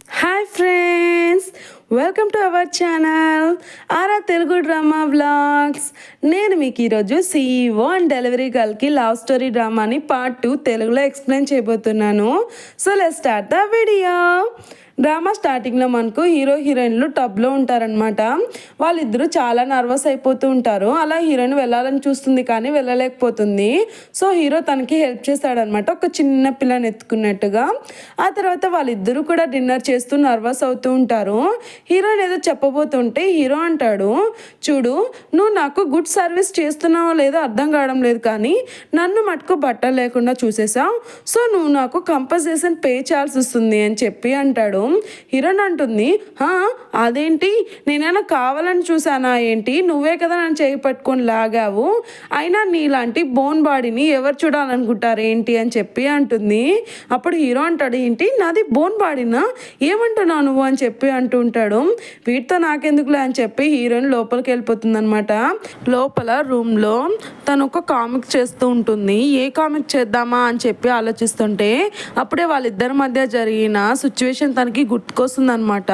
Hi friends, welcome to our channel Aura Telugu drama vlogs. నేను మీకు ఈరోజు CEO అండ్ డెలివరీ గర్ల్కి లవ్ స్టోరీ డ్రామాని పార్ట్ 2 తెలుగులో ఎక్స్ప్లెయిన్ చేయబోతున్నాను. So let's start the video. Drama స్టార్టింగ్లో మనకు హీరో హీరోయిన్లు టబ్లో ఉంటారనమాట. వాళ్ళిద్దరూ చాలా నర్వస్ అయిపోతూ ఉంటారు. అలా హీరోయిన్ వెళ్ళాలని చూస్తుంది కానీ వెళ్ళలేకపోతుంది. సో హీరో తనకి హెల్ప్ చేస్తాడనమాట, ఒక చిన్న పిల్లని ఎత్తుకున్నట్టుగా. ఆ తర్వాత వాళ్ళిద్దరూ కూడా డిన్నర్ చేస్తూ నర్వస్ అవుతూ ఉంటారు. హీరోయిన్ ఏదో చెప్పబోతుంటే హీరో అంటాడు, చూడు నువ్వు నాకు గుడ్ సర్వీస్ చేస్తున్నావో లేదో అర్థం కావడం లేదు, కానీ నన్ను మటుకు బట్టలు లేకుండా చూసేసావు. సో నువ్వు నాకు కంపన్సేషన్ పే చేయాల్సి వస్తుంది అని చెప్పి అంటాడు. హీరోయిన్ అంటుంది, అదేంటి నేనైనా కావాలని చూసానా ఏంటి, నువ్వే కదా నన్ను చేయి పట్టుకొని లాగావు, అయినా నీలాంటి బోన్ బాడీని ఎవరు చూడాలనుకుంటారు ఏంటి అని చెప్పి అంటుంది. అప్పుడు హీరో అంటాడు, ఏంటి నాది బోన్ బాడీనా, ఏమంటున్నావు నువ్వు అని చెప్పి అంటూ ఉంటాడు. వీటితో నాకెందుకులే అని చెప్పి హీరోయిన్ లోపలికి వెళ్ళిపోతుంది అనమాట. లోపల రూమ్లో తను ఒక కామిక్ చేస్తూ ఉంటుంది. ఏ కామిక్ చేద్దామా అని చెప్పి ఆలోచిస్తుంటే అప్పుడే వాళ్ళిద్దరి మధ్య జరిగిన సిచ్యువేషన్ తనకి గుర్తుకొస్తుంది అనమాట.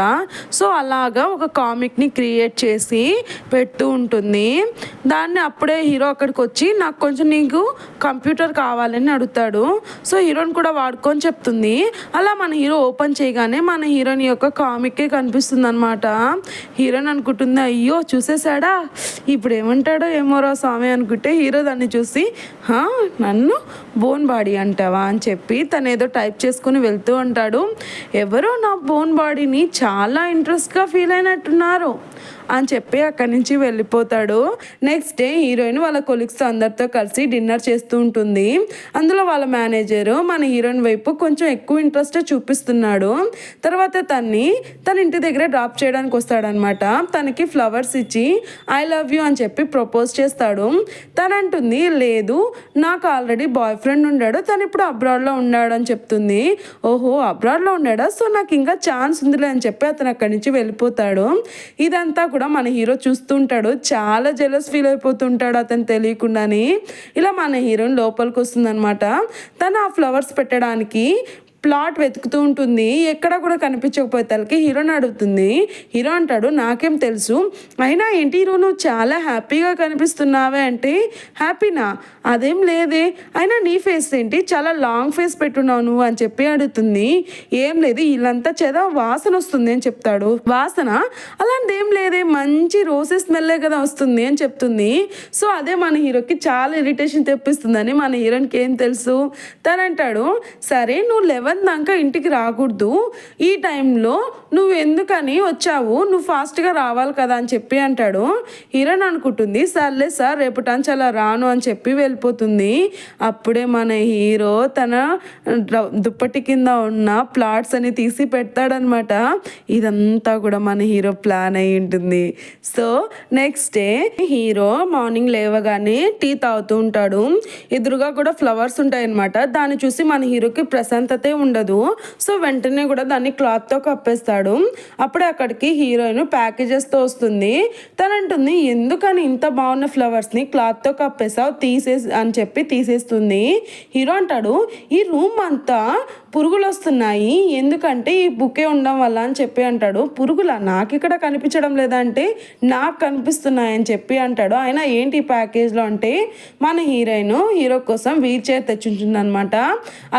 సో అలాగా ఒక కామిక్ని క్రియేట్ చేసి పెడుతూ ఉంటుంది. దాన్ని అప్పుడే హీరో అక్కడికి వచ్చి నాకు కొంచెం నీకు కంప్యూటర్ కావాలని అడుగుతాడు. సో హీరోయిన్ కూడా వాడుకొని చెప్తుంది. అలా మన హీరో ఓపెన్ చేయగానే మన హీరోయిన్ యొక్క కామిక్కే కనిపిస్తుంది అనమాట. హీరోయిన్ అనుకుంటుంది, అయ్యో చూసేసాడా, ఇప్పుడు ఏమంటాడో ఏమోరా స్వామి అనుకుంటే హీరో దాన్ని చూసి, నన్ను బోన్ బాడీ అంటావా అని చెప్పి తను ఏదో టైప్ చేసుకుని వెళ్తూ ఉంటాడు. ఎవరో నా బోన్ బాడీని చాలా ఇంట్రెస్ట్గా ఫీల్ అయినట్టున్నారు అని చెప్పి అక్కడి నుంచి వెళ్ళిపోతాడు. నెక్స్ట్ డే హీరోయిన్ వాళ్ళ కొలీగ్స్ అందరితో కలిసి డిన్నర్ చేస్తూ ఉంటుంది. అందులో వాళ్ళ మేనేజరు మన హీరోయిన్ వైపు కొంచెం ఎక్కువ ఇంట్రెస్ట్ చూపిస్తున్నాడు. తర్వాత తన ఇంటి దగ్గర డ్రాప్ చేయడానికి వస్తాడనమాట. తనకి ఫ్లవర్స్ ఇచ్చి ఐ లవ్ యూ అని చెప్పి ప్రపోజ్ చేస్తాడు. తను అంటుంది, లేదు నాకు ఆల్రెడీ బాయ్ ఫ్రెండ్ ఉన్నాడు, తను ఇప్పుడు అబ్రాడ్లో ఉన్నాడు అని చెప్తుంది. ఓహో అబ్రాడ్లో ఉన్నాడా, సో నాకు ఇంకా ఛాన్స్ ఉందిలే అని చెప్పి అతను అక్కడి నుంచి వెళ్ళిపోతాడు. ఇదంతా కూడా మన హీరో చూస్తుంటాడు. చాలా జెలస్ ఫీల్ అయిపోతుంటాడు అతను తెలియకుండానే. ఇలా మన హీరోయిన్ లోపలికి వస్తుందన్నమాట. తను ఆ ఫ్లవర్స్ పెట్టడానికి ప్లాట్ వెతుకుతూ ఉంటుంది. ఎక్కడ కూడా కనిపించకపోతే తనకి హీరోని అడుగుతుంది. హీరో అంటాడు, నాకేం తెలుసు, అయినా ఏంటి హీరో నువ్వు చాలా హ్యాపీగా కనిపిస్తున్నావే అంటే, హ్యాపీనా, అదేం లేదే, అయినా నీ ఫేస్ ఏంటి చాలా లాంగ్ ఫేస్ పెట్టున్నావు నువ్వు అని చెప్పి అడుగుతుంది. ఏం లేదు ఇల్లంతా చేదా వాసన వస్తుంది అని చెప్తాడు. వాసన అలాంటిది ఏం లేదే, మంచి రోసెస్ స్మెల్లే కదా వస్తుంది అని చెప్తుంది. సో అదే మన హీరోకి చాలా ఇరిటేషన్ తెప్పిస్తుందని మన హీరోయిన్కి ఏం తెలుసు. తనంటాడు, సరే నువ్వు దాకా ఇంటికి రాకూడదు, ఈ టైంలో నువ్వు ఎందుకని వచ్చావు, నువ్వు ఫాస్ట్గా రావాలి కదా అని చెప్పి అంటాడు. హీరోయిన్ అనుకుంటుంది, సర్లే సార్ రేపు టైం చాలా రాను అని చెప్పి వెళ్ళిపోతుంది. అప్పుడే మన హీరో తన దుప్పటి కింద ఉన్న ప్లాట్స్ అని తీసి పెడతాడనమాట. ఇదంతా కూడా మన హీరో ప్లాన్ అయి ఉంటుంది. So next day hero morning లేవగానే టీ తాగుతూ ఉంటాడు. ఎదురుగా కూడా ఫ్లవర్స్ ఉంటాయన్నమాట. దాన్ని చూసి మన హీరోకి ప్రశాంతతే ఉండదు. సో వెంటనే కూడా దాన్ని క్లాత్తో కప్పేస్తాడు. అప్పుడే అక్కడికి హీరోయిన్ ప్యాకేజెస్తో వస్తుంది. తనంటుంది, ఎందుకని ఇంత బాగున్న ఫ్లవర్స్ని క్లాత్తో కప్పేసావు, అని చెప్పి తీసేస్తుంది. హీరో అంటాడు, ఈ రూమ్ అంతా పురుగులు వస్తున్నాయి, ఎందుకంటే ఈ బుకే ఉండడం వల్ల అని చెప్పి అంటాడు. పురుగులా, నాకు ఇక్కడ కనిపించడం లేదంటే నాకు కనిపిస్తున్నాయని చెప్పి అంటాడు. అయినా ఏంటి ఈ ప్యాకేజ్లో అంటే మన హీరోయిన్ హీరో కోసం వీల్ చైర్ తెచ్చుంటుంది అనమాట.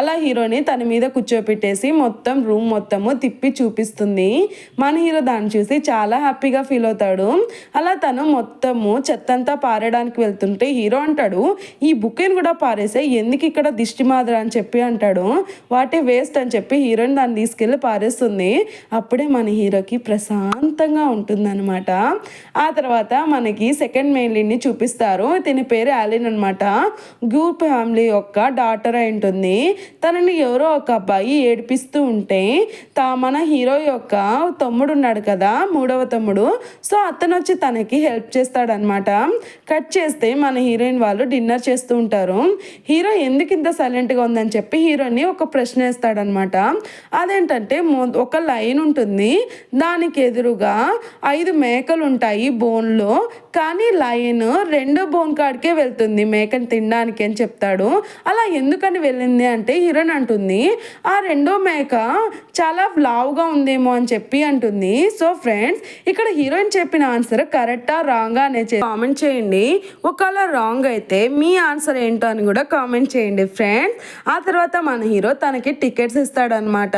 అలా హీరోని తన మీద కూర్చోపెట్టేసి మొత్తం రూమ్ మొత్తము తిప్పి చూపిస్తుంది. మన హీరో దాన్ని చూసి చాలా హ్యాపీగా ఫీల్ అవుతాడు. అలా తను మొత్తము చెత్తంతా పారేయడానికి వెళ్తుంటే హీరో అంటాడు, ఈ బుకేని కూడా పారేసే, ఎందుకు ఇక్కడ దిష్టి మాదిరి అని చెప్పి అంటాడు. వాటి వేస్ట్ అని చెప్పి హీరోయిన్ దాన్ని తీసుకెళ్ళి పారేస్తుంది. అప్పుడే మన హీరోకి ప్రశాంతంగా ఉంటుందన్నమాట. ఆ తర్వాత మనకి సెకండ్ మెయిన్ లీడ్ని చూపిస్తారు. తిని పేరు ఆలిన్ అనమాట. గ్రూప్ ఫ్యామిలీ యొక్క డాటర్ అయి ఉంటుంది. తనని ఎవరో ఒక అబ్బాయి ఏడిపిస్తూ ఉంటే మన హీరో యొక్క తమ్ముడు ఉన్నాడు కదా, 3వ తమ్ముడు, సో అతను వచ్చి తనకి హెల్ప్ చేస్తాడనమాట. కట్ చేస్తే మన హీరోయిన్ వాళ్ళు డిన్నర్ చేస్తూ ఉంటారు. హీరో ఎందుకు ఇంత సైలెంట్గా ఉందని చెప్పి హీరోని ఒక ప్రశ్న వేస్తాడనమాట. అదేంటంటే ఒక లైన్ ఉంటుంది, దానికి ఎదురుగా 5 మేకలు ఉంటాయి బోన్లో, కానీ లయన్ రెండో బోన్ కాడికే వెళ్తుంది మేకని తినడానికి అని చెప్తాడు. అలా ఎందుకని వెళ్ళింది అంటే హీరోయిన్ అంటుంది ఆ రెండో మేక చాలా లావుగా ఉందేమో అని చెప్పి అంటుంది. సో ఫ్రెండ్స్, ఇక్కడ హీరోయిన్ చెప్పిన ఆన్సర్ కరెక్టా రాంగా అనే కామెంట్ చేయండి. ఒకవేళ రాంగ్ అయితే మీ ఆన్సర్ ఏంటో అని కూడా కామెంట్ చేయండి ఫ్రెండ్స్. ఆ తర్వాత మన హీరో తనకి టికెట్స్ ఇస్తాడనమాట.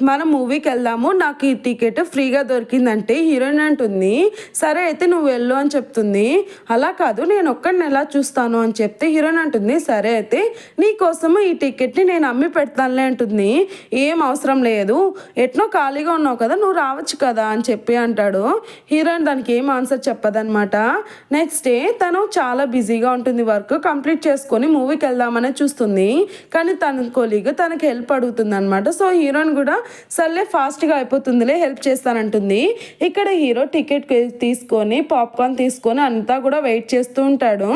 మనం మూవీకి వెళ్దాము, నాకు ఈ టికెట్ ఫ్రీగా దొరికిందంటే హీరోయిన్ అంటుంది సరే అయితే నువ్వు వెళ్ళు అని చెప్తుంది. అలా కాదు, నేను ఒక్కడిని ఎలా చూస్తాను అని చెప్తే హీరోయిన్ అంటుంది సరే అయితే నీకోసము ఈ టికెట్ని నేను అమ్మి పెడతానులే అంటుంది. ఏం అవసరం లేదు, ఎట్నో ఖాళీగా ఉన్నావు కదా, నువ్వు రావచ్చు కదా అని చెప్పి అంటాడు. హీరోయిన్ దానికి ఏం ఆన్సర్ చెప్పదనమాట. నెక్స్ట్ డే తను చాలా బిజీగా ఉంటుంది, వర్క్ కంప్లీట్ చేసుకొని మూవీకి వెళ్దామనే చూస్తుంది. కానీ తన కొలీగ్ తనకి హెల్ప్ అడుగుతుంది అనమాట. సో హీరోయిన్ కూడా సర్లే ఫాస్ట్గా అయిపోతుందిలే హెల్ప్ చేస్తానంటుంది. ఇక్కడ హీరో టికెట్ తీసుకొని పాప్కార్న్ తీసుకొని అంతా కూడా వెయిట్ చేస్తూ ఉంటాడు.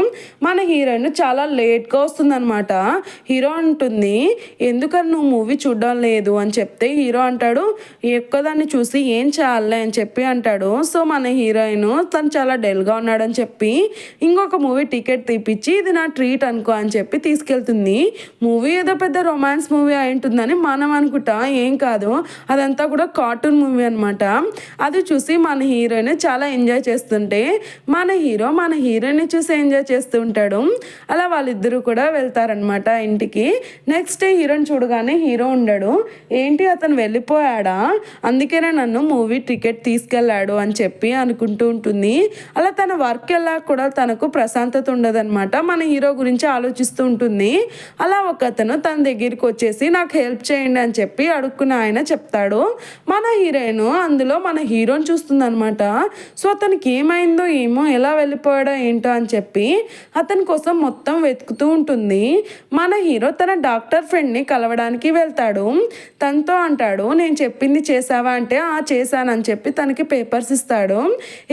మన హీరోయిన్ చాలా లేట్గా వస్తుందన్నమాట. హీరో అంటుంది ఎందుకని నువ్వు మూవీ చూడడం లేదు అని చెప్తే హీరో అంటాడు ఒక్కదాన్ని చూసి ఏం చేయాలి అని చెప్పి అంటాడు. సో మన హీరోయిన్ తను చాలా డల్గా ఉన్నాడని చెప్పి ఇంకొక మూవీ టికెట్ తీపిచ్చి ఇది నా ట్రీట్ అనుకో అని చెప్పి తీసుకెళ్తుంది. మూవీ ఏదో పెద్ద రొమాన్స్ మూవీ అయి ఉంటుందని మనం అనుకుంటా, ఏం కాదు, అదంతా కూడా కార్టూన్ మూవీ అనమాట. అది చూసి మన హీరోయిన్ చాలా ఎంజాయ్ చేస్తుంటే మన హీరో మన హీరోయిన్ చూసి ఎంజాయ్ చేస్తూ ఉంటాడు. అలా వాళ్ళిద్దరూ కూడా వెళ్తారనమాట ఇంటికి. నెక్స్ట్ డే హీరోయిన్ చూడగానే హీరో ఉండడు. ఏంటి అతను వెళ్ళిపోయాడా, అందుకేనే నన్ను మూవీ టికెట్ తీసుకెళ్ళాడు అని చెప్పి అనుకుంటూ ఉంటుంది. అలా తన వర్క్ ఎలా కూడా తనకు ప్రశాంతత ఉండదన్నమాట. మన హీరో గురించి ఆలోచిస్తూ ఉంటుంది. అలా ఒక అతను తన దగ్గరికి వచ్చేసి నాకు హెల్ప్ చేయండి అని చెప్పి అడుక్కున్న ఆయన చెప్తాడు. మన హీరోయిన్ అందులో మన హీరోని చూస్తుంది అనమాట. సో అతనికి ఏమైందో ఏమో, ఎలా వెళ్ళిపోయాడో ఏంటో అని చెప్పి అతని కోసం మొత్తం వెతుకుతూ ఉంటుంది. మన హీరో తన డాక్టర్ ఫ్రెండ్ని కలవడానికి వెళ్తాడు. తనతో అంటాడు నేను చెప్పింది చేసావా అంటే చేశానని చెప్పి తనకి పేపర్స్ ఇస్తాడు.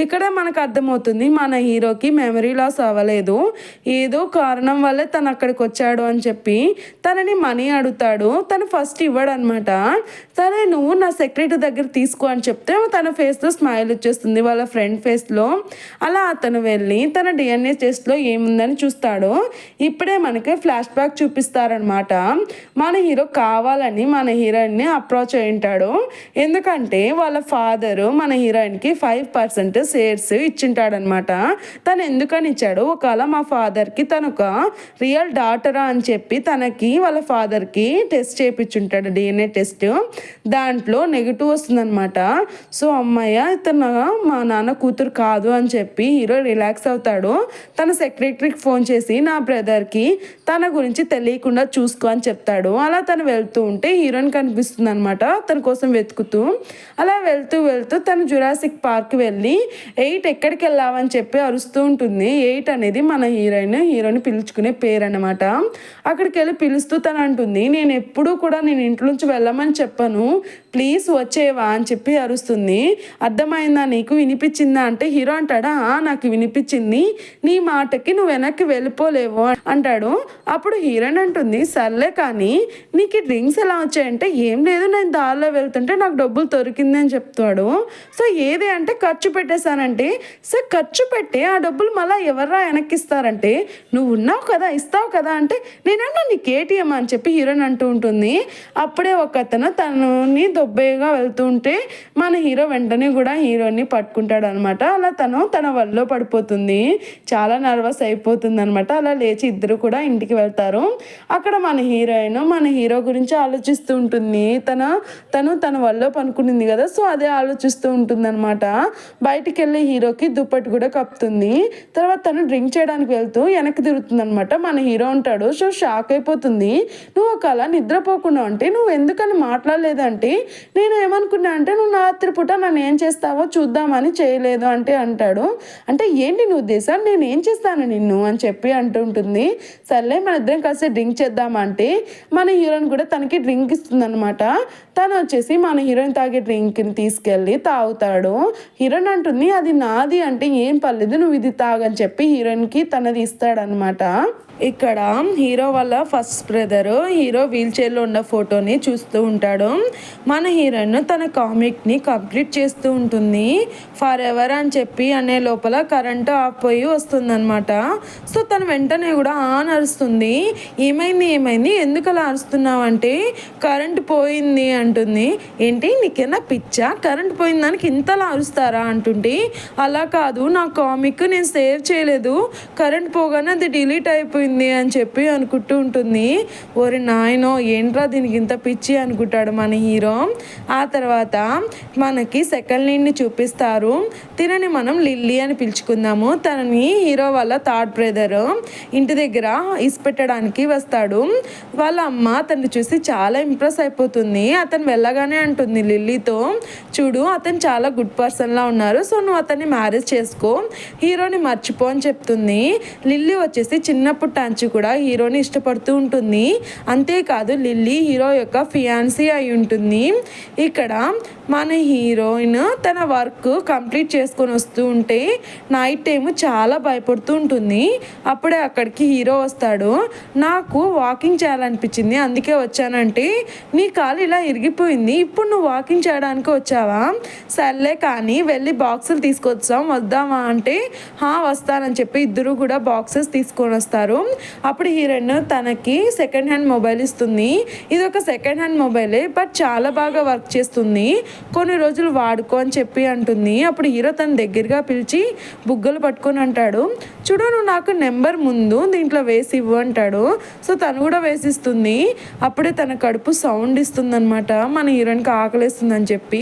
ఇక్కడ మనకు అర్థమవుతుంది మన హీరోకి మెమరీ లాస్ అవ్వలేదు, ఏదో కారణం వల్లే తను అక్కడికి వచ్చాడు అని చెప్పి తనని మనీ అడుగుతాడు. తను ఫస్ట్ ఇవ్వడు అనమాట. సరే నువ్వు నా సెక్రటరీ దగ్గర తీసుకో అని చెప్తే తన ఫేస్లో స్మైల్ వచ్చేస్తుంది వాళ్ళ ఫ్రెండ్ ఫేస్లో. అలా అతను వెళ్ళి తన డిఎన్ఏ టెస్ట్లో ఏముందని చూస్తాడు. ఇప్పుడే మనకి ఫ్లాష్ బ్యాక్ చూపిస్తారనమాట. మన హీరో కావాలని మన హీరోయిన్ని అప్రోచ్ అయి ఉంటాడు. ఎందుకంటే వాళ్ళ ఫాదరు మన హీరోయిన్కి 5% షేర్స్ ఇచ్చింటాడనమాట. తను ఎందుకని ఇచ్చాడు, ఒకవేళ మా ఫాదర్కి తను ఒక రియల్ డాటరా అని చెప్పి తనకి వాళ్ళ ఫాదర్కి టెస్ట్ చేయించుంటాడు, డిఎన్ఏ టెస్ట్. దాంట్లో నెగిటివ్ వస్తుందన్నమాట. సో అమ్మాయ ఇతను మా నాన్న కూతురు కాదు అని చెప్పి హీరో రిలాక్స్ అవుతాడు. తన సెక్రటరీకి ఫోన్ చేసి నా బ్రదర్కి తన గురించి తెలియకుండా చూసుకో అని చెప్తాడు. అలా తను వెళ్తూ ఉంటే హీరోయిన్ కనిపిస్తుంది అనమాట తన కోసం వెతుకుతూ. అలా వెళ్తూ వెళ్తూ తను జురాసిక్ పార్క్ వెళ్ళి 8 ఎక్కడికి వెళ్ళావని చెప్పి అరుస్తూ ఉంటుంది. 8 అనేది మన హీరోని పిలుచుకునే పేరు అనమాట. అక్కడికి వెళ్ళి పిలుస్తూ తను అంటుంది నేను ఎప్పుడూ కూడా నేను ఇంట్లోంచి వెళ్ళమని చెప్పను, ప్లీజ్ వచ్చేవా అని చెప్పి అరుస్తుంది. అర్థమైందా నీకు, వినిపించిందా అంటే హీరో అంటాడా నాకు వినిపించింది, నీ మాటకి నువ్వు వెనక్కి వెళ్ళిపోలేవు అంటాడు. అప్పుడు హీరోయిన్ అంటుంది సర్లే కానీ నీకు డ్రింక్స్ ఎలా వచ్చాయంటే ఏం లేదు నేను దారిలో వెళ్తుంటే నాకు డబ్బులు దొరికింది అని చెప్తాడు. సో ఏది అంటే ఖర్చు పెట్టేశానంటే సో ఖర్చు పెట్టి ఆ డబ్బులు మళ్ళీ ఎవర్రా వెనక్కి ఇస్తారంటే నువ్వు ఉన్నావు కదా ఇస్తావు కదా అంటే నేనేమన్నా నీకు ఏటీఎం అని చెప్పి హీరోయిన్ అంటూ ఉంటుంది. అప్పుడే ఒక అతను తనని దొబ్బేగా వెళ్తూ ఉంటే మన హీరో వెంటనే కూడా హీరోని పట్టుకుంటాడు అనమాట. అలా తను తన వల్ల పడిపోతుంది, చాలా నర్వస్ అయిపోతుంది అనమాట. అలా లేచి ఇద్దరు కూడా ఇంటికి వెళ్తారు. అక్కడ మన హీరోయిన్ మన హీరో గురించి ఆలోచిస్తూ ఉంటుంది. తను తన వల్ల పనుకునింది కదా, సో అదే ఆలోచిస్తూ ఉంటుంది అనమాట. బయటికి వెళ్ళి హీరోకి దుప్పటి కూడా కప్పుతుంది. తర్వాత తను డ్రింక్ చేయడానికి వెళ్తూ వెనక్కి తిరుగుతుంది అనమాట. మన హీరో ఉంటాడు. సో షాక్ అయిపోతుంది, నువ్వు ఒకలా నిద్రపోకుండా అంటే నువ్వు ఎందుకని మాట్లాడలేదంటే నేను ఏమనుకున్నా అంటే నువ్వు రాత్రి పూట నన్ను ఏం చేస్తావో చూద్దామని చేయలేదు అంటే అంటాడు. అంటే ఏంటి నువ్వు ఉద్దేశం, నేను ఏం చేస్తాను నిన్ను అని చెప్పి అంటూ ఉంటుంది. సర్లే మన ఇద్దరం కలిసి డ్రింక్ చేద్దామంటే మన హీరోయిన్ కూడా తనకి డ్రింక్ ఇస్తుంది అనమాట. తను వచ్చేసి మన హీరోయిన్ తాగే డ్రింక్ని తీసుకెళ్ళి తాగుతాడు. హీరోయిన్ అంటుంది అది నాది అంటే ఏం పర్లేదు నువ్వు ఇది తాగని చెప్పి హీరోయిన్కి తనది ఇస్తాడనమాట. ఇక్కడ హీరో వాళ్ళ ఫస్ట్ బ్రదర్ హీరో వీల్ చైర్లో ఉన్న ఫోటోని చూస్తూ ఉంటాడు. మన హీరోయిన్ తన కామిక్ని కంప్లీట్ చేస్తూ ఉంటుంది. ఫర్ ఎవర్ అని చెప్పి అనే లోపల కరెంటు ఆఫ్ పోయి వస్తుందన్నమాట. సో తను వెంటనే కూడా ఆన్ అరుస్తుంది. ఏమైంది ఎందుకు అలా అరుస్తున్నావు అంటే కరెంటు పోయింది అంటుంది. ఏంటి నీకేనా పిచ్చా, కరెంటు పోయిన దానికి ఇంతలా అరుస్తారా అంటుంటే, అలా కాదు నా కామిక్ నేను సేవ్ చేయలేదు, కరెంట్ పోగానే అది డిలీట్ అయిపోయింది అని చెప్పి అనుకుంటూ ఉంటుంది. ఓరి నాయనో ఏంట్రా దీనికి ఇంత పిచ్చి అనుకుంటాడు మన హీరో. ఆ తర్వాత మనకి సెకండ్ లీడ్ని చూపిస్తారు. తినని మనం లిల్లీ అని పిలుచుకుందాము. తనని హీరో వాళ్ళ థర్డ్ బ్రదర్ ఇంటి దగ్గర ఇసిపెట్టడానికి వస్తాడు. వాళ్ళ అమ్మ తనని చూసి చాలా ఇంప్రెస్ అయిపోతుంది. అతను వెళ్ళగానే అంటుంది లిల్లీతో, చూడు అతను చాలా గుడ్ పర్సన్లా ఉన్నారు, సో నువ్వు అతన్ని మ్యారేజ్ చేసుకో, హీరోని మర్చిపో అని చెప్తుంది. లిల్లీ వచ్చేసి చిన్నప్పటి నుంచి కూడా హీరోని ఇష్టపడుతూ ఉంటుంది. అంతేకాదు లిల్లీ హీరో యొక్క ఫియాన్సీ అయి ఉంటుంది. ఇక్కడ మన హీరోయిన్ తన వర్క్ కంప్లీట్ చేసుకొని వస్తూ ఉంటే నైట్ టైం చాలా భయపడుతూ ఉంటుంది. అప్పుడే అక్కడికి హీరో వస్తాడు. నాకు వాకింగ్ చేయాలనిపించింది అందుకే వచ్చానంటే, నీ కాలు ఇలా ఇరిగిపోయింది, ఇప్పుడు నువ్వు వాకింగ్ చేయడానికి వచ్చావా, సర్లే కానీ వెళ్ళి బాక్సులు తీసుకొచ్చాం వద్దామా అంటే, వస్తానని చెప్పి ఇద్దరు కూడా బాక్సెస్ తీసుకొని వస్తారు. అప్పుడు హీరోయిన్ తనకి సెకండ్ హ్యాండ్ మొబైల్ ఇస్తుంది. ఇది ఒక సెకండ్ హ్యాండ్ మొబైలే, బట్ చాలా బాగా వర్క్ చేస్తుంది, కొన్ని రోజులు వాడుకో అని చెప్పి అంటుంది. అప్పుడు హీరో తన దగ్గరగా పిలిచి బుగ్గలు పట్టుకొని అంటాడు, చూడు నువ్వు నాకు నెంబర్ ముందు దీంట్లో వేసి ఇవ్వు అంటాడు. సో తను కూడా వేసిస్తుంది. అప్పుడే తన కడుపు సౌండ్ ఇస్తుంది అనమాట. మన హీరోయిన్కి ఆకలిస్తుందని చెప్పి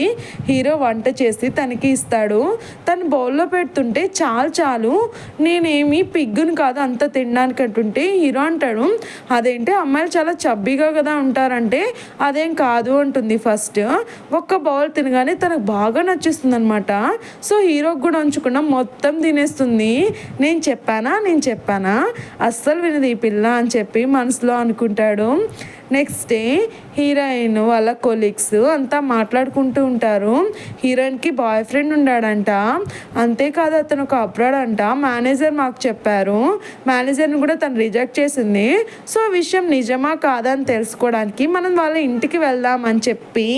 హీరో వంట చేసి తనకి ఇస్తాడు. తను బౌల్లో పెడుతుంటే చాలు నేనేమి పిగ్గును కాదు అంత తినడానికి అంటుంటే హీరో అంటాడు, అదేంటి అమ్మాయిలు చాలా చబ్బీగా కదా ఉంటారంటే, అదేం కాదు అంటుంది. ఫస్ట్ ఒక్క బౌల్ తినగానే తనకు బాగా నచ్చేస్తుంది అనమాట. సో హీరోకి కూడా ఉంచకుండా మొత్తం తినేస్తుంది. నేను చెప్పానా అస్సలు వినది ఈ పిల్ల అని చెప్పి మనసులో అనుకుంటాడు. నెక్స్ట్ డే హీరోయిన్ వాళ్ళ కొలీగ్స్ అంతా మాట్లాడుకుంటూ ఉంటారు. హీరోయిన్కి బాయ్ ఫ్రెండ్ ఉన్నాడంట, అంతేకాదు అతను ఒక అబ్రాడ్ అంట. మేనేజర్ మాకు చెప్పారు, మేనేజర్ని కూడా తను రిజెక్ట్ చేసింది. సో విషయం నిజమా కాదా అని తెలుసుకోవడానికి మనం వాళ్ళ ఇంటికి వెళ్దామని చెప్పి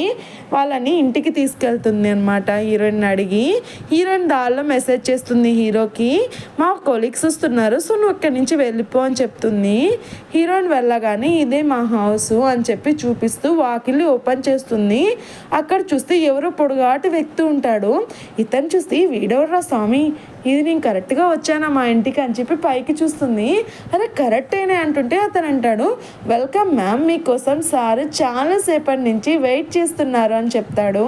వాళ్ళని ఇంటికి తీసుకెళ్తుంది అనమాట. హీరోయిన్ అడిగి హీరోయిన్ దారిలో మెసేజ్ చేస్తుంది హీరోకి, మా కొలీగ్స్ వస్తున్నారు, సో నువ్వు ఇక్కడి నుంచి వెళ్ళిపో అని చెప్తుంది. హీరోయిన్ వెళ్ళగానే ఇదే మా హౌస్ అని చెప్పి చూపిస్తూ వాకిలి ఓపెన్ చేస్తుంది. అక్కడ చూస్తే ఎవరో పొడుగాటి వ్యక్తి ఉంటాడు. ఇతను చూస్తే వీడెవర్రా స్వామి, ఇది నేను కరెక్ట్గా వచ్చానా మా ఇంటికి అని చెప్పి పైకి చూస్తుంది. అరే కరెక్టేనే అంటుంటే అతను అంటాడు, వెల్కమ్ మ్యామ్, మీకోసం సార్ చాలాసేపటి నుంచి వెయిట్ చేస్తున్నారు అని చెప్తాడు.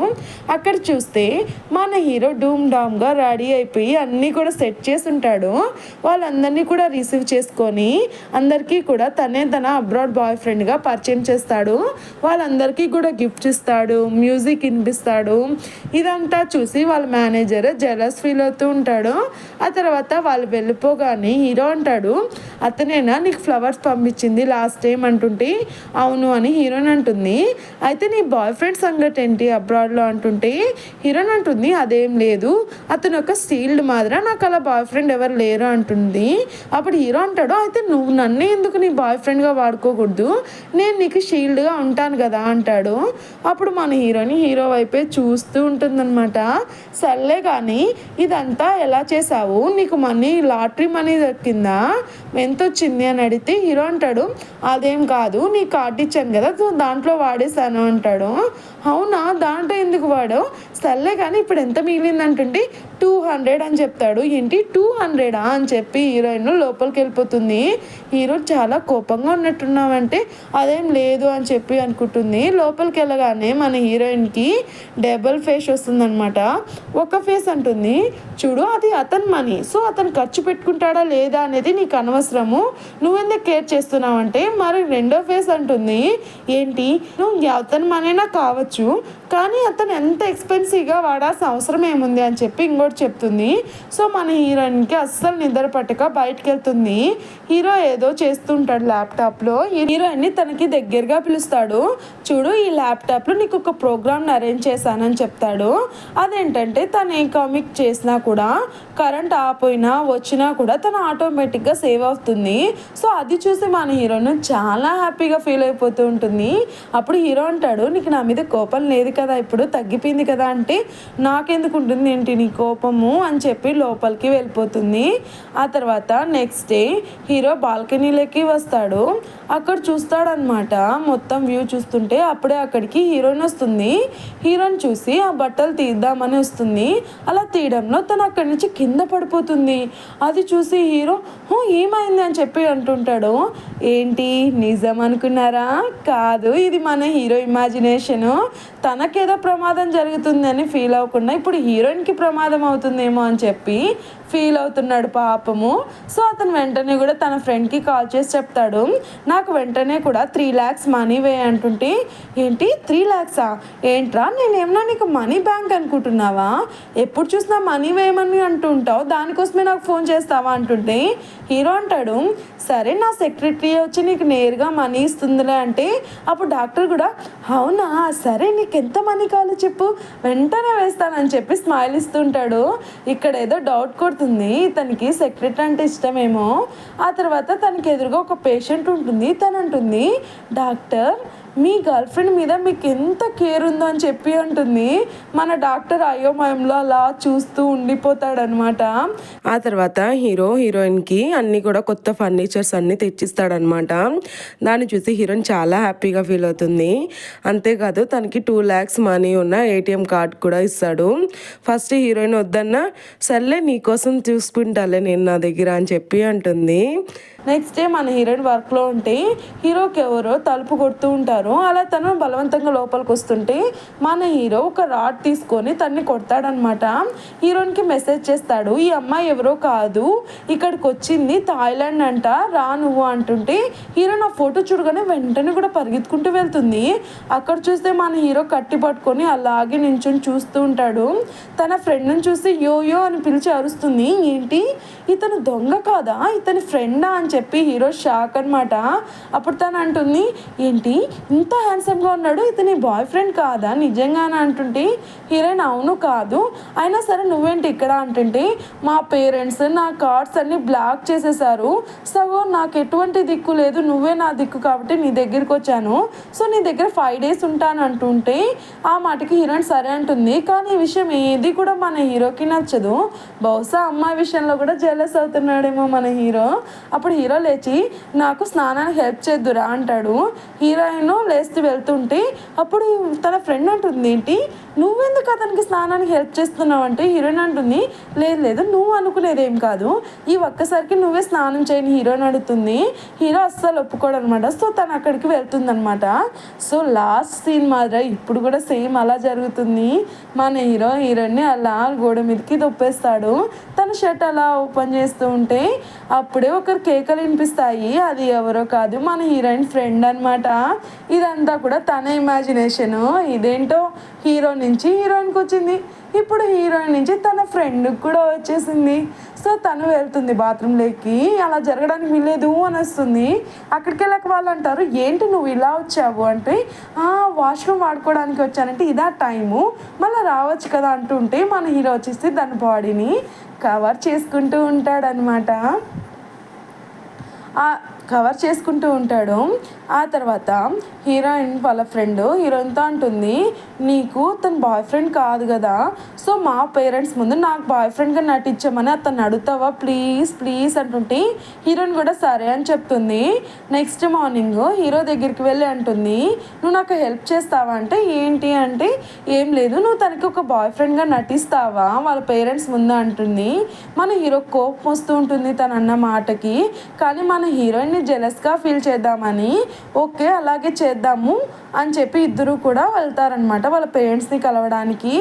అక్కడ చూస్తే మన హీరో డూమ్ డామ్గా రెడీ అయిపోయి అన్నీ కూడా సెట్ చేసి ఉంటాడు. వాళ్ళందరినీ కూడా రిసీవ్ చేసుకొని అందరికీ కూడా తన అబ్రాడ్ బాయ్ ఫ్రెండ్గా పరిచయం చేస్తాడు. వాళ్ళందరికీ కూడా గిఫ్ట్స్ ఇస్తాడు, మ్యూజిక్ వినిపిస్తాడు. ఇదంతా చూసి వాళ్ళ మేనేజర్ జెలస్ ఫీల్ అవుతూ ఉంటాడు. ఆ తర్వాత వాళ్ళు వెళ్ళిపోగానే హీరో అంటాడు, అతనేనా నీకు ఫ్లవర్స్ పంపించింది లాస్ట్ టైం అంటుంటే, అవును అని హీరోయిన్ అంటుంది. అయితే నీ బాయ్ ఫ్రెండ్ సంగతి ఏంటి అబ్రాడ్లో అంటుంటే హీరోయిన్ అంటుంది, అదేం లేదు, అతను ఒక స్టీల్డ్ మాదిరా, నాకు అలా బాయ్ ఫ్రెండ్ ఎవరు లేరు అంటుంది. అప్పుడు హీరో అంటాడు, అయితే నువ్వు నన్నే ఎందుకు నీ బాయ్ ఫ్రెండ్గా వాడుకోకూడదు, నేను నీకు షీల్డ్గా ఉంటాను కదా అంటాడు. అప్పుడు మన హీరో వైపే చూస్తూ ఉంటుందన్నమాట. సర్లే కానీ ఇదంతా ఎలా చేసావు, నీకు లాటరీ మనీ దక్కిందా, ఎంత వచ్చింది అని అడిగితే హీరో అంటాడు, అదేం కాదు, నీ కార్డు ఇచ్చాను కదా దాంట్లో వాడేసాను అంటాడు. అవునా, దాంట్లో ఎందుకు వాడో, సర్లే కానీ ఇప్పుడు ఎంత మిగిలింది అంటుంటే 200 అని చెప్తాడు. ఏంటి 200 అని చెప్పి హీరోయిన్ లోపలికి వెళ్ళిపోతుంది. హీరో చాలా కోపంగా ఉన్నట్టున్నావంటే అదేం లేదు అని చెప్పి అనుకుంటుంది. లోపలికి వెళ్ళగానే మన హీరోయిన్కి డబుల్ ఫేస్ వస్తుందన్నమాట. ఒక ఫేస్ అంటుంది, చూడు అది అతని మనీ, సో అతను ఖర్చు పెట్టుకుంటాడా లేదా అనేది నీకు అనవసరము, నువ్వెందుకు కేర్ చేస్తున్నావు అంటే, మరి రెండో ఫేస్ అంటుంది, ఏంటి నువ్వు అతని మనీనా కావచ్చు కానీ అతను ఎంత ఎక్స్పెన్సివ్గా వాడాల్సిన అవసరం ఏముంది అని చెప్పి ఇంకోటి చెప్తుంది. సో మన హీరోయిన్కి అస్సలు నిద్ర పట్టక బయటకు వెళ్తుంది. హీరో ఏదో చేస్తుంటాడు ల్యాప్టాప్లో. హీరోయిన్ని తనకి దగ్గరగా పిలుస్తాడు. చూడు, ఈ ల్యాప్టాప్లో నీకు ఒక ప్రోగ్రామ్ని అరేంజ్ చేశానని చెప్తాడు. అదేంటంటే తను ఏ కామిక్ చేసినా కూడా కరెంట్ ఆపోయినా వచ్చినా కూడా తను ఆటోమేటిక్గా సేవ్ అవుతుంది. సో అది చూసి మన హీరోయిన్ చాలా హ్యాపీగా ఫీల్ అయిపోతూ ఉంటుంది. అప్పుడు హీరో అంటాడు, నీకు నా మీద కోపం లేదు కదా, ఇప్పుడు తగ్గిపోయింది కదా అంటే, నాకెందుకు ఉంటుంది ఏంటి నీ కోపము అని చెప్పి లోపలికి వెళ్ళిపోతుంది. ఆ తర్వాత నెక్స్ట్ డే హీరో బాల్కనీలోకి వస్తాడు. అక్కడ చూస్తాడనమాట. మొత్తం వ్యూ చూస్తుంటే అప్పుడే అక్కడికి హీరోయిన్ వస్తుంది. హీరోయిన్ చూసి ఆ బట్టలు తీద్దామని వస్తుంది. అలా తీయడంలో తను అక్కడి నుంచి కింద పడిపోతుంది. అది చూసి హీరో ఏమైంది అని చెప్పి అంటుంటాడు. ఏంటి నిజం అనుకున్నారా? కాదు, ఇది మన హీరో ఇమాజినేషను. తనకేదో ప్రమాదం జరుగుతుందని ఫీల్ అవ్వకుండా ఇప్పుడు హీరోయిన్కి ప్రమాదం అవుతుందేమో అని చెప్పి ఫీల్ అవుతున్నాడు పాపము. సో అతను వెంటనే కూడా తన ఫ్రెండ్కి కాల్ చేసి చెప్తాడు, నాకు వెంటనే కూడా 3 lakhs మనీ వే అంటుంటే, ఏంటి 3 lakhs? ఏంట్రా, నేనేమన్నా నీకు మనీ బ్యాంక్ అనుకుంటున్నావా? ఎప్పుడు చూసినా మనీ వేయమని అంటుంటావు, దానికోసమే నాకు ఫోన్ చేస్తావా అంటుంటే హీరో అంటాడు, సరే నా సెక్రటరీ వచ్చి నీకు నేరుగా మనీ ఇస్తుందిలే అంటే అప్పుడు డాక్టర్ కూడా అవునా, సరే నీకు ఎంత మనీ కావాలో చెప్పు, వెంటనే వేస్తానని చెప్పి స్మైల్ ఇస్తుంటాడు. ఇక్కడ ఏదో డౌట్ కొడుతుంది, తనకి సెక్రటరీ అంటే ఇష్టమేమో. ఆ తర్వాత తనకి ఎదురుగా ఒక పేషెంట్ ఉంటుంది. తను అంటుంది, డాక్టర్ మీ గర్ల్ ఫ్రెండ్ మీద మీకు ఎంత కేర్ ఉందో అని చెప్పి అంటుంది. మన డాక్టర్ అయోమయంలో అలా చూస్తూ ఉండిపోతాడనమాట. ఆ తర్వాత హీరోయిన్కి అన్నీ కూడా కొత్త ఫర్నిచర్స్ అన్నీ తెచ్చిస్తాడనమాట. దాన్ని చూసి హీరోయిన్ చాలా హ్యాపీగా ఫీల్ అవుతుంది. అంతేకాదు తనకి 2 lakhs మనీ ఉన్న ATM కార్డ్ కూడా ఇస్తాడు. ఫస్ట్ హీరోయిన్ వద్దన్నా, సర్లే నీకోసం చూసుకుంటాలే నేను నా దగ్గర అని చెప్పి అంటుంది. నెక్స్ట్ డే మన హీరోయిన్ వర్క్లో ఉంటే హీరోకి ఎవరో తలుపు కొడుతూ ఉంటారు. అలా తను బలవంతంగా లోపలికి వస్తుంటే మన హీరో ఒక రాడ్ తీసుకొని తన్ని కొడతాడనమాట. హీరోయిన్కి మెసేజ్ చేస్తాడు, ఈ అమ్మాయి ఎవరో కాదు, ఇక్కడికి వచ్చింది థాయిలాండ్ అంట, రా నువ్వు అంటుంటే హీరోయిన్ ఆ ఫోటో చూడగానే వెంటనే కూడా పరిగెత్తుకుంటూ వెళ్తుంది. అక్కడ చూస్తే మన హీరో కట్టి పట్టుకొని అలాగే నించుని చూస్తూ ఉంటాడు. తన ఫ్రెండ్ని చూసి యో అని పిలిచి అరుస్తుంది. ఏంటి ఇతను దొంగ కాదా, ఇతని ఫ్రెండా అని చెప్పి హీరో షాక్ అనమాట. అప్పుడు తను అంటుంది, ఏంటి ఇంత హ్యాండ్సమ్గా ఉన్నాడు, ఇతని బాయ్ ఫ్రెండ్ కాదా నిజంగానే అంటుంటే హీరోయిన్ అవును కాదు, అయినా సరే నువ్వేంటి ఇక్కడ అంటుంటే, మా పేరెంట్స్ నా కార్డ్స్ అన్ని బ్లాక్ చేసేసారు, సగో నాకు ఎటువంటి దిక్కు లేదు, నువ్వే నా దిక్కు కాబట్టి నీ దగ్గరికి వచ్చాను, సో నీ దగ్గర 5 days ఉంటాను అంటుంటే ఆ మాటకి హీరోయిన్ సరే అంటుంది. కానీ ఈ విషయం ఏది కూడా మన హీరోకి నచ్చదు. బహుశా అమ్మాయి విషయంలో కూడా జెలస్ అవుతున్నాడేమో మన హీరో. అప్పుడు హీరో లేచి నాకు స్నానానికి హెల్ప్ చేద్దురా అంటాడు. హీరోయిన్ లేస్తూ వెళ్తుంటే అప్పుడు తన ఫ్రెండ్ అంటుంది, ఏంటి నువ్వెందుకు అతనికి స్నానానికి హెల్ప్ చేస్తున్నావు అంటే హీరోయిన్ అంటుంది, లేదు నువ్వు అనుకునేదేం కాదు, ఈ ఒక్కసారికి నువ్వే స్నానం చేయని హీరోయిన్ అడుగుతుంది. హీరో అస్సలు ఒప్పుకోడు అనమాట. సో తను అక్కడికి వెళ్తుంది అనమాట. సో లాస్ట్ సీన్ మాత్రం ఇప్పుడు కూడా సేమ్ అలా జరుగుతుంది. మన హీరోయిన్ని అలా గోడ మీదకి దొప్పేస్తాడు. తన షర్ట్ అలా ఓపెన్ చేస్తూ ఉంటే అప్పుడే ఒకరు కేకలు వినిపిస్తాయి. అది ఎవరో కాదు, మన హీరోయిన్ ఫ్రెండ్ అనమాట. ఇదంతా కూడా తన ఇమాజినేషను. ఇదేంటో హీరో నుంచి హీరోయిన్కి వచ్చింది, ఇప్పుడు హీరోయిన్ నుంచి తన ఫ్రెండ్కి కూడా వచ్చేసింది. సో తను వెళ్తుంది బాత్రూంలోకి, అలా జరగడానికి వీల్లేదు అని వస్తుంది. అక్కడికి వెళ్ళక వాళ్ళు అంటారు, ఏంటి నువ్వు ఇలా వచ్చావు అంటే, వాష్రూమ్ వాడుకోవడానికి వచ్చానంటే ఇదా టైము, మళ్ళీ రావచ్చు కదా అంటుంటే మన హీరో వచ్చేసి దాని బాడీని కవర్ చేసుకుంటూ ఉంటాడనమాట. కవర్ చేసుకుంటూ ఉంటాడు. ఆ తర్వాత హీరోయిన్ వాళ్ళ ఫ్రెండ్ హీరోయిన్తో అంటుంది, నీకు తన బాయ్ ఫ్రెండ్ కాదు కదా, సో మా పేరెంట్స్ ముందు నాకు బాయ్ ఫ్రెండ్గా నటించమని అతను అడుగుతావా ప్లీజ్ అంటుంటే హీరోయిన్ కూడా సరే అని చెప్తుంది. నెక్స్ట్ మార్నింగ్ హీరో దగ్గరికి వెళ్ళి అంటుంది, నువ్వు నాకు హెల్ప్ చేస్తావా అంటే ఏంటి అంటే, ఏం లేదు నువ్వు తనకి ఒక బాయ్ ఫ్రెండ్గా నటిస్తావా వాళ్ళ పేరెంట్స్ ముందు అంటుంది. మన హీరో కోపం వస్తూ ఉంటుంది తన అన్న మాటకి. కానీ మన హీరోయిన్ హీరోని జెలస్గా ఫీల్ చేద్దామని ఓకే అలాగే చేద్దాము అని చెప్పి ఇద్దరు కూడా వెళ్తారనమాట వాళ్ళ పేరెంట్స్ని కలవడానికి.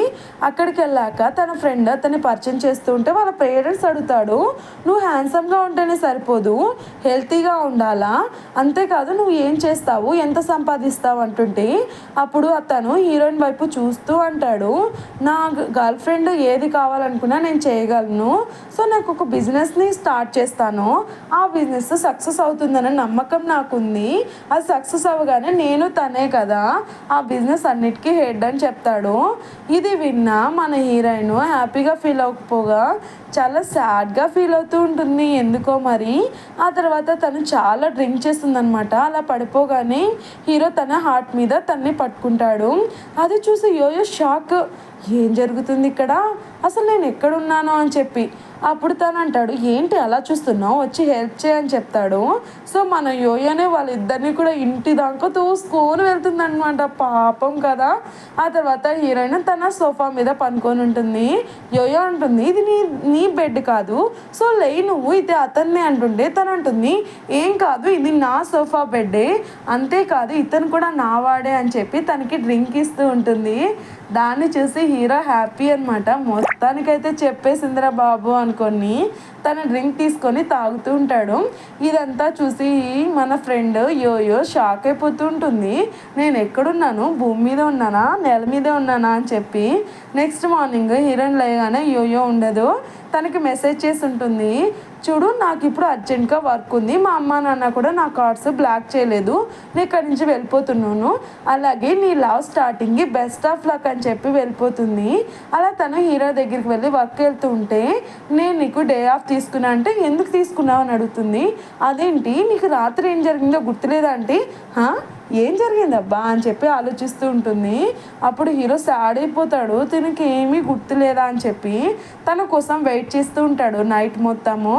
అక్కడికి వెళ్ళాక తన ఫ్రెండ్ అతన్ని పరిచయం చేస్తూ ఉంటే వాళ్ళ పేరెంట్స్ అడుగుతాడు, నువ్వు హ్యాండ్సమ్గా ఉంటేనే సరిపోదు, హెల్తీగా ఉండాలా, అంతేకాదు నువ్వు ఏం చేస్తావు, ఎంత సంపాదిస్తావు అంటుంటే అప్పుడు అతను హీరోయిన్ వైపు చూస్తూ అంటాడు, నా గర్ల్ ఫ్రెండ్ ఏది కావాలనుకున్నా నేను చేయగలను, సో నాకు ఒక బిజినెస్ని స్టార్ట్ చేస్తాను, ఆ బిజినెస్ సక్సెస్ అవుతుందన్న నమ్మకం నాకుంది, అది సక్సెస్ అవ్వగానే నేను తనే కదా ఆ బిజినెస్ అన్నిటికీ హెడ్ అని చెప్తాడు. ఇది విన్నా మన హీరోయిన్ హ్యాపీగా ఫీల్ అవ్వకపోగా చాలా సాడ్గా ఫీల్ అవుతూ ఉంటుంది ఎందుకో మరి. ఆ తర్వాత తను చాలా డ్రింక్ చేస్తుందనమాట. అలా పడిపోగానే హీరో తన హార్ట్ మీద తన్ని పట్టుకుంటాడు. అది చూసి యోయో షాక్, ఏం జరుగుతుంది ఇక్కడ, అసలు నేను ఎక్కడున్నాను అని చెప్పి. అప్పుడు తను అంటాడు, ఏంటి అలా చూస్తున్నావు, వచ్చి హెల్ప్ చేయని చెప్తాడు. సో మన యోయోనే వాళ్ళిద్దరిని కూడా ఇంటి దాకా తోసుకొని వెళ్తుందనమాట, పాపం కదా. ఆ తర్వాత హీరోయిన్ తన సోఫా మీద పనుకొని ఉంటుంది. యోయో అంటుంది, ఇది నీ బెడ్ కాదు, సో లే నువ్వు, ఇది అతన్నే అంటుండే తను అంటుంది, ఏం కాదు ఇది నా సోఫా బెడ్డే, అంతేకాదు ఇతను కూడా నా వాడే అని చెప్పి తనకి డ్రింక్ ఇస్తూ ఉంటుంది. దాన్ని చూసి హీరో హ్యాపీ అనమాట, మొత్తానికైతే చెప్పేసిందిరా బాబు అనుకొని తన డ్రింక్ తీసుకొని తాగుతూ ఉంటాడు. ఇదంతా చూసి మన ఫ్రెండ్ యోయో షాక్ అయిపోతూ ఉంటుంది, నేను ఎక్కడున్నాను, భూమి మీద ఉన్నానా నేల మీదే ఉన్నానా అని చెప్పి. నెక్స్ట్ మార్నింగ్ హీరోయిన్ లేగానే యోయో ఉండదు, తనకి మెసేజ్ చేసి ఉంటుంది, చూడు నాకు ఇప్పుడు అర్జెంట్గా వర్క్ ఉంది, మా అమ్మ నాన్న కూడా నా కార్డ్స్ బ్లాక్ చేయలేదు, నేను ఇక్కడి నుంచి వెళ్ళిపోతున్నాను, అలాగే నీ లవ్ స్టార్టింగ్కి బెస్ట్ ఆఫ్ లక్ అని చెప్పి వెళ్ళిపోతుంది. అలా తను హీరో దగ్గరికి వెళ్ళి వర్క్ వెళ్తూ ఉంటే, నేను నీకు డే ఆఫ్ తీసుకున్నా అంటే ఎందుకు తీసుకున్నావు అని అడుగుతుంది. అదేంటి నీకు రాత్రి ఏం జరిగిందో గుర్తులేదా అంటే, ఏం జరిగిందబ్బా అని చెప్పి ఆలోచిస్తూ ఉంటుంది. అప్పుడు హీరో సాడ్ అయిపోతాడు, తనకి ఏమీ గుర్తులేదా అని చెప్పి తన కోసం వెయిట్ చేస్తూ ఉంటాడు నైట్ మొత్తము.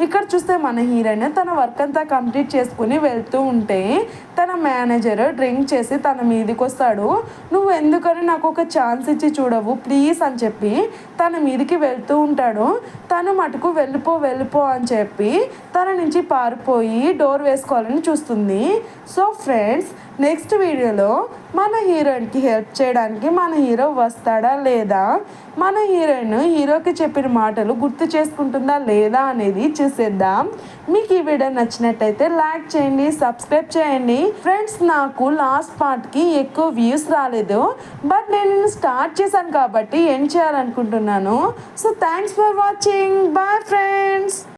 ఇక్కడ చూస్తే మన హీరోయిన్ తన వర్క్ అంతా కంప్లీట్ చేసుకుని వెళ్తూ ఉంటే తన మేనేజర్ డ్రింక్ చేసి తన మీదకి వస్తాడు, నువ్వు ఎందుకని నాకు ఒక ఛాన్స్ ఇచ్చి చూడవు ప్లీజ్ అని చెప్పి తన మీదకి వెళ్తూ ఉంటాడు. తను మటుకు వెళ్ళిపో అని చెప్పి తన నుంచి పారిపోయి డోర్ వేసుకోవాలని చూస్తుంది. సో ఫ్రెండ్స్, నెక్స్ట్ వీడియోలో మన హీరోయిన్కి హెల్ప్ చేయడానికి మన హీరో వస్తాడా లేదా, మన హీరోయిన్ హీరోకి చెప్పిన మాటలు గుర్తు చేసుకుంటుందా లేదా అనేది చూసేద్దాం. మీకు ఈ వీడియో నచ్చినట్టయితే లైక్ చేయండి, సబ్స్క్రైబ్ చేయండి. ఫ్రెండ్స్, నాకు లాస్ట్ పార్ట్కి ఎక్కువ వ్యూస్ రాలేదు, బట్ నేను స్టార్ట్ చేశాను కాబట్టి ఎండ్ చేయాలనుకుంటున్నాను. So thanks for watching, bye friends.